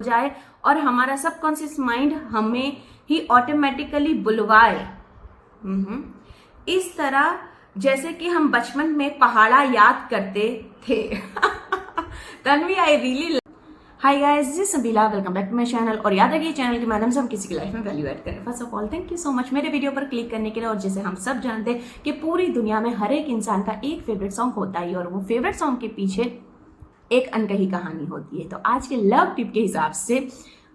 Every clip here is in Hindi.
जाए और हमारा सबकॉन्शियस माइंड हमें ही ऑटोमेटिकली बुलवाए। इस तरह जैसे कि हम बचपन में पहाड़ा याद करते थे। Tanvi, I really hi guys, this is Sabila, welcome back to my channel. और याद रखिए चैनल के माध्यम से हम किसी की लाइफ में वैल्यू ऐड करें। First of all thank you so much मेरे वीडियो पर क्लिक करने के लिए। और जैसे हम सब जानते हैं कि पूरी दुनिया में हर एक इंसान का एक फेवरेट सॉन्ग होता है और वो फेवरेट सॉन्ग के पीछे एक अनकही कहानी होती है। तो आज के लव टिप के हिसाब से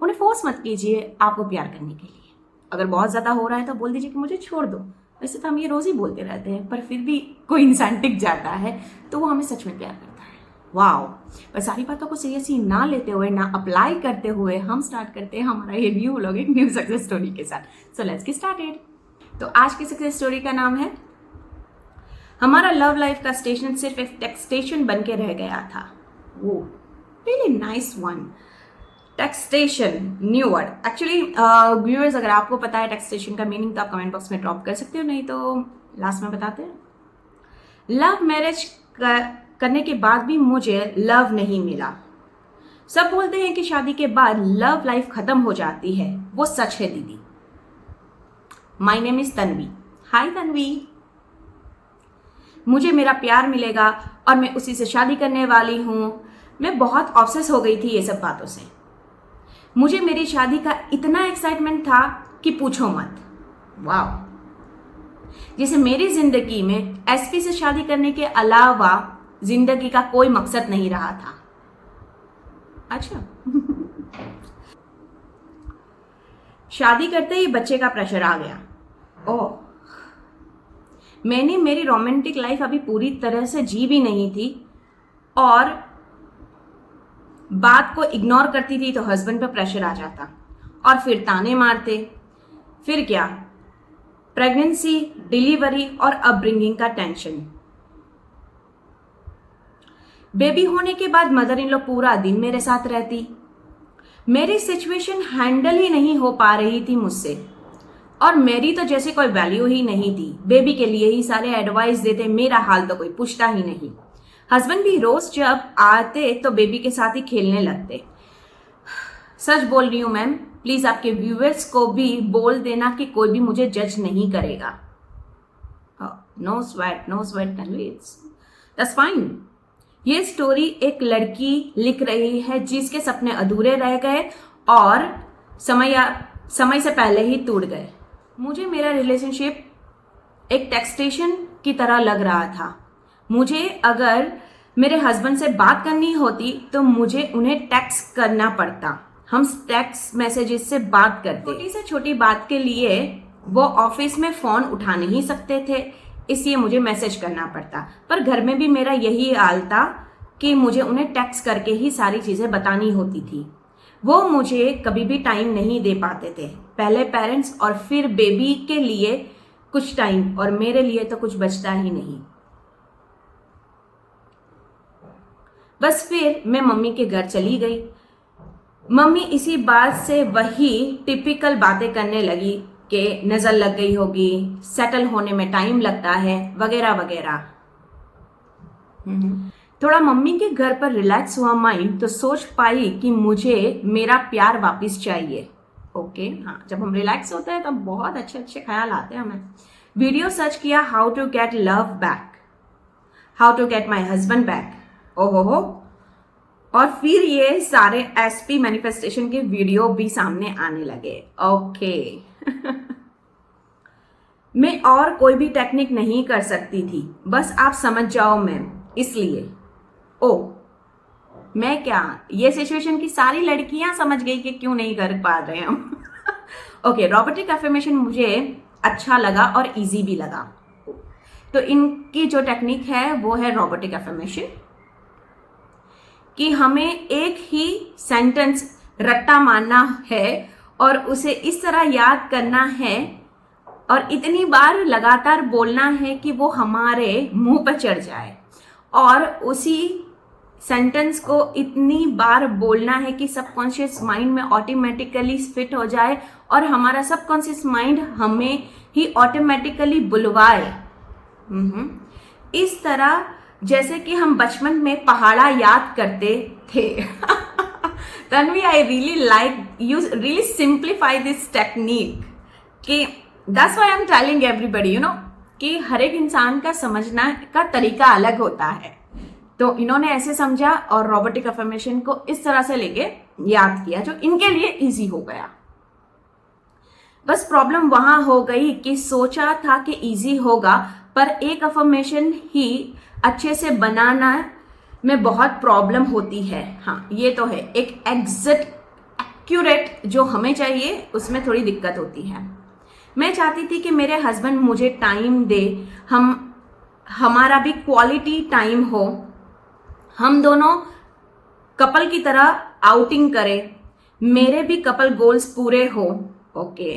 उन्हें फोर्स मत कीजिए आपको प्यार करने के लिए। अगर बहुत ज़्यादा हो रहा है तो बोल दीजिए कि मुझे छोड़ दो। वैसे तो हम ये रोज़ ही बोलते रहते हैं, पर फिर भी कोई इंसान टिक जाता है तो वो हमें सच में प्यार करता है। वाओ! पर सारी बातों को सीरियसली ना लेते हुए, ना अप्लाई करते हुए हम स्टार्ट करते हैं हमारा ये न्यू व्लॉग एक न्यू सक्सेस स्टोरी के साथ। So let's get started. तो आज की सक्सेस स्टोरी का नाम है हमारा लव लाइफ का स्टेशन सिर्फ एक टेक्सटेशन बन के रह गया था। वो really nice one. Textation, new word. Actually viewers, अगर आपको पता है टेक्सटेशन का मीनिंग तो आप कमेंट बॉक्स में ड्रॉप कर सकते हो, नहीं तो लास्ट में बताते हैं। लव मैरिज करने के बाद भी मुझे लव नहीं मिला। सब बोलते हैं कि शादी के बाद लव लाइफ खत्म हो जाती है। वो सच है दीदी। My name is Tanvi. Hi Tanvi. मुझे मेरा प्यार मिलेगा और मैं उसी से शादी करने वाली हूँ। मैं बहुत ऑब्सेस हो गई थी ये सब बातों से। मुझे मेरी शादी का इतना एक्साइटमेंट था कि पूछो मत। वाह! जैसे मेरी जिंदगी में एसपी से शादी करने के अलावा जिंदगी का कोई मकसद नहीं रहा था। अच्छा। शादी करते ही बच्चे का प्रेशर आ गया। ओह, मैंने मेरी रोमांटिक लाइफ अभी पूरी तरह से जी भी नहीं थी और बात को इग्नोर करती थी तो हस्बैंड पे प्रेशर आ जाता और फिर ताने मारते। फिर क्या, प्रेगनेंसी, डिलीवरी और अपब्रिंगिंग का टेंशन। बेबी होने के बाद मदर इन लॉ पूरा दिन मेरे साथ रहती। मेरी सिचुएशन हैंडल ही नहीं हो पा रही थी मुझसे और मेरी तो जैसे कोई वैल्यू ही नहीं थी। बेबी के लिए ही सारे एडवाइस देते, मेरा हाल तो कोई पूछता ही नहीं। हस्बैंड भी रोज जब आते तो बेबी के साथ ही खेलने लगते। सच बोल रही हूँ मैम, प्लीज आपके व्यूअर्स को भी बोल देना कि कोई भी मुझे जज नहीं करेगा। No sweat, no sweat, that's fine. ये स्टोरी एक लड़की लिख रही है जिसके सपने अधूरे रह गए और समय से पहले ही टूट गए। मुझे मेरा रिलेशनशिप एक टेक्सटेशन की तरह लग रहा था। मुझे अगर मेरे हस्बैंड से बात करनी होती तो मुझे उन्हें टेक्स्ट करना पड़ता। हम टेक्स्ट मैसेजेस से बात करते। छोटी से छोटी बात के लिए वो ऑफिस में फोन उठा नहीं सकते थे, इसलिए मुझे मैसेज करना पड़ता। पर घर में भी मेरा यही हाल था कि मुझे उन्हें टेक्स्ट करके ही सारी चीजें बतानी होती थी। वो मुझे कभी भी टाइम नहीं दे पाते थे। पहले पेरेंट्स और फिर बेबी के लिए कुछ टाइम और मेरे लिए तो कुछ बचता ही नहीं। बस फिर मैं मम्मी के घर चली गई। मम्मी इसी बात से वही टिपिकल बातें करने लगी कि नजर लग गई होगी, सेटल होने में टाइम लगता है, वगैरह वगैरह। थोड़ा मम्मी के घर पर रिलैक्स हुआ माइंड तो सोच पाई कि मुझे मेरा प्यार वापस चाहिए। ओके, हाँ, जब हम रिलैक्स होते हैं तो बहुत अच्छे अच्छे ख्याल आते हैं हमें। वीडियो सर्च किया, how to get love back, how to get my husband back. ओहो, और फिर ये सारे एसपी मैनिफेस्टेशन के वीडियो भी सामने आने लगे। ओके। मैं और कोई भी टेक्निक नहीं कर सकती थी, बस आप समझ जाओ मैम, इसलिए। ओ, मैं क्या, ये सिचुएशन की सारी लड़कियां समझ गई कि क्यों नहीं कर पा रहे हम। ओके, रोबोटिक अफर्मेशन मुझे अच्छा लगा और इजी भी लगा। तो इनकी जो टेक्निक है वो है रोबोटिक अफर्मेशन, कि हमें एक ही सेंटेंस रट्टा मारना है और उसे इस तरह याद करना है और इतनी बार लगातार बोलना है कि वो हमारे मुंह पर चढ़ जाए, और उसी सेंटेंस को इतनी बार बोलना है कि सबकॉन्शियस माइंड में ऑटोमेटिकली फिट हो जाए और हमारा सबकॉन्शियस माइंड हमें ही ऑटोमेटिकली बुलवाए। इस तरह जैसे कि हम बचपन में पहाड़ा याद करते थे। Tanvi, I really like you really simplify this technique कि that's why I am telling everybody, you know, कि हर एक इंसान का समझना का तरीका अलग होता है। तो इन्होंने ऐसे समझा और रोबोटिक अफर्मेशन को इस तरह से लेके याद किया जो इनके लिए इजी हो गया। बस प्रॉब्लम वहां हो गई कि सोचा था कि इजी होगा, पर एक अफर्मेशन ही अच्छे से बनाना में बहुत प्रॉब्लम होती है। हाँ, ये तो है, एक एग्जैक्ट एक्यूरेट जो हमें चाहिए उसमें थोड़ी दिक्कत होती है। मैं चाहती थी कि मेरे हस्बैंड मुझे टाइम दे, हमारा भी क्वालिटी टाइम हो, हम दोनों कपल की तरह आउटिंग करें, मेरे भी कपल गोल्स पूरे हो। ओके,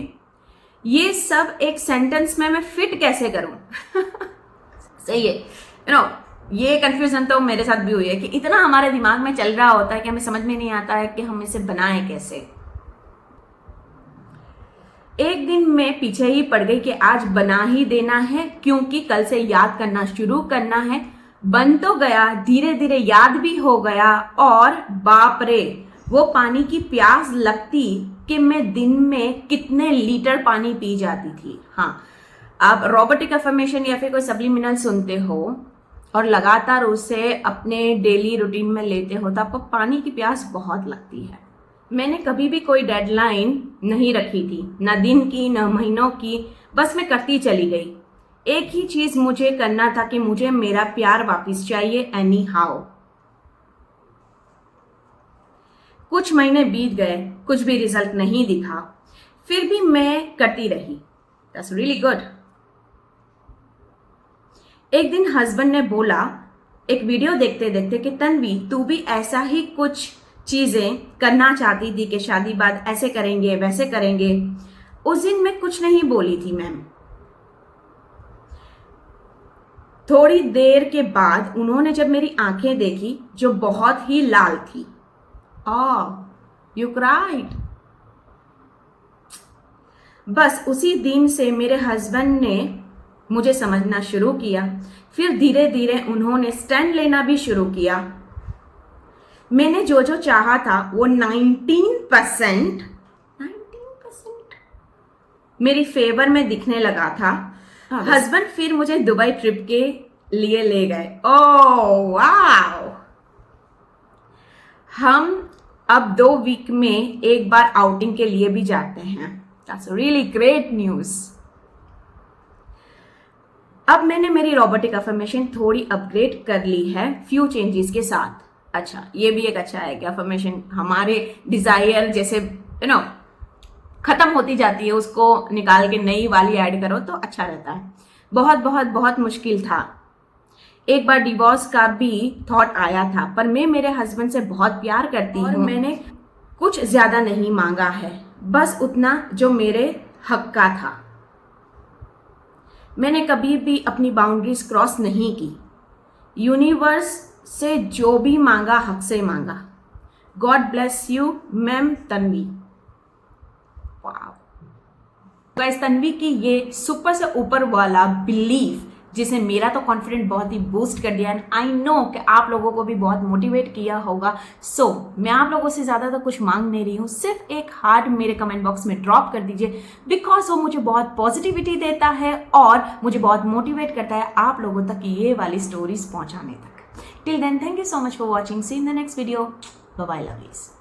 ये सब एक सेंटेंस में मैं फिट कैसे करूं? सही है, यू नो, ये कंफ्यूजन तो मेरे साथ भी हुई है कि इतना हमारे दिमाग में चल रहा होता है कि हमें समझ में नहीं आता है कि हम इसे बनाएं कैसे। एक दिन मैं पीछे ही पड़ गई कि आज बना ही देना है, क्योंकि कल से याद करना शुरू करना है। बन तो गया, धीरे धीरे याद भी हो गया, और बाप रे, वो पानी की प्यास लगती कि मैं दिन में कितने लीटर पानी पी जाती थी। हाँ, आप रोबोटिक अफर्मेशन या फिर कोई सब्लिमिनल सुनते हो और लगातार उसे अपने डेली रूटीन में लेते हो तो आपको पानी की प्यास बहुत लगती है। मैंने कभी भी कोई डेडलाइन नहीं रखी थी, ना दिन की ना महीनों की, बस मैं करती चली गई। एक ही चीज मुझे करना था कि मुझे मेरा प्यार वापस चाहिए एनी हाउ। कुछ महीने बीत गए, कुछ भी रिजल्ट नहीं दिखा, फिर भी मैं करती रही। That's really good. एक दिन हस्बैंड ने बोला एक वीडियो देखते देखते कि तन्वी, तू भी ऐसा ही कुछ चीजें करना चाहती थी कि शादी बाद ऐसे करेंगे वैसे करेंगे। उस दिन मैं कुछ नहीं बोली थी मैम। थोड़ी देर के बाद उन्होंने जब मेरी आंखें देखी जो बहुत ही लाल थी, यू क्राइड। बस उसी दिन से मेरे हस्बैंड ने मुझे समझना शुरू किया। फिर धीरे धीरे उन्होंने स्टैंड लेना भी शुरू किया। मैंने जो जो चाहा था वो 19% मेरी फेवर में दिखने लगा था। हस्बैंड फिर मुझे दुबई ट्रिप के लिए ले गए। Oh wow! हम अब 2 वीक में एक बार आउटिंग के लिए भी जाते हैं। That's really great news. अब मैंने मेरी रोबोटिक अफर्मेशन थोड़ी अपग्रेड कर ली है फ्यू चेंजेस के साथ। अच्छा, ये भी एक अच्छा है कि अफर्मेशन हमारे डिजायर जैसे यू नो खत्म होती जाती है, उसको निकाल के नई वाली ऐड करो तो अच्छा रहता है। बहुत बहुत बहुत मुश्किल था। एक बार डिवोर्स का भी थॉट आया था, पर मैं मेरे हस्बैंड से बहुत प्यार करती हूँ। मैंने कुछ ज्यादा नहीं मांगा है, बस उतना जो मेरे हक का था। मैंने कभी भी अपनी बाउंड्रीज क्रॉस नहीं की। यूनिवर्स से जो भी मांगा हक से मांगा। God bless you ma'am Tanvi. Wow guys, Tanvi की ये सुपर से ऊपर वाला बिलीफ जिसे मेरा तो कॉन्फिडेंट बहुत ही बूस्ट कर दिया, एंड आई नो कि आप लोगों को भी बहुत मोटिवेट किया होगा। सो मैं आप लोगों से ज़्यादा तो कुछ मांग नहीं रही हूँ, सिर्फ एक हार्ट मेरे कमेंट बॉक्स में ड्रॉप कर दीजिए, बिकॉज वो मुझे बहुत पॉजिटिविटी देता है और मुझे बहुत मोटिवेट करता है आप लोगों तक ये वाली स्टोरीज पहुँचाने तक। Till then, thank you so much for watching. See in the next video. Bye bye lovelies.